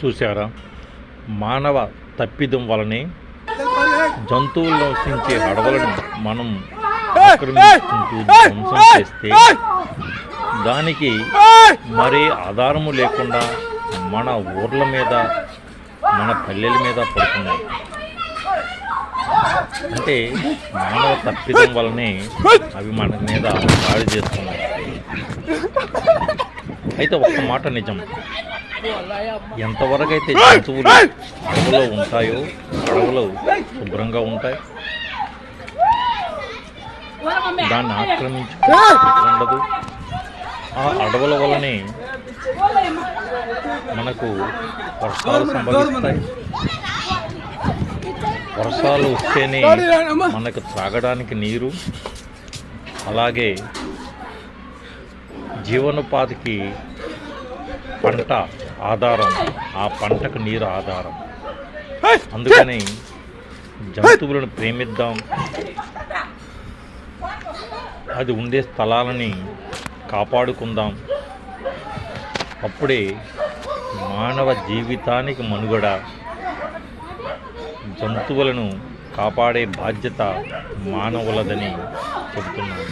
చూశారా, మానవ తప్పిదం వలనే జంతువులు నివసించే అడవులను మనం ఆక్రమించుకుంటూ ధ్వంసం చేస్తే దానికి మరే ఆధారము లేకుండా మన ఊర్ల మీద, మన పల్లెల మీద పడుతున్నాయి. అంటే మానవ తప్పిదం వలనే అవి మన మీద దాడి చేస్తున్నాయి. అయితే ఒక్క మాట నిజం, ఎంతవరకు అయితే జంతువులు అడవులో ఉంటాయో, అడవులు శుభ్రంగా ఉంటాయి, దాన్ని ఆక్రమించుకుండదు. ఆ అడవుల వల్లనే మనకు వర్షాలు సంభవిస్తాయి. వర్షాలు వస్తేనే మనకు త్రాగడానికి నీరు, అలాగే జీవనోపాధికి పంట ఆధారం, ఆ పంటకు నీరు ఆధారం. అందుకని జంతువులను ప్రేమిద్దాం, అది ఉండే స్థలాలని కాపాడుకుందాం. అప్పుడే మానవ జీవితానికి మనుగడ. జంతువులను కాపాడే బాధ్యత మానవులదని చెబుతున్నాను.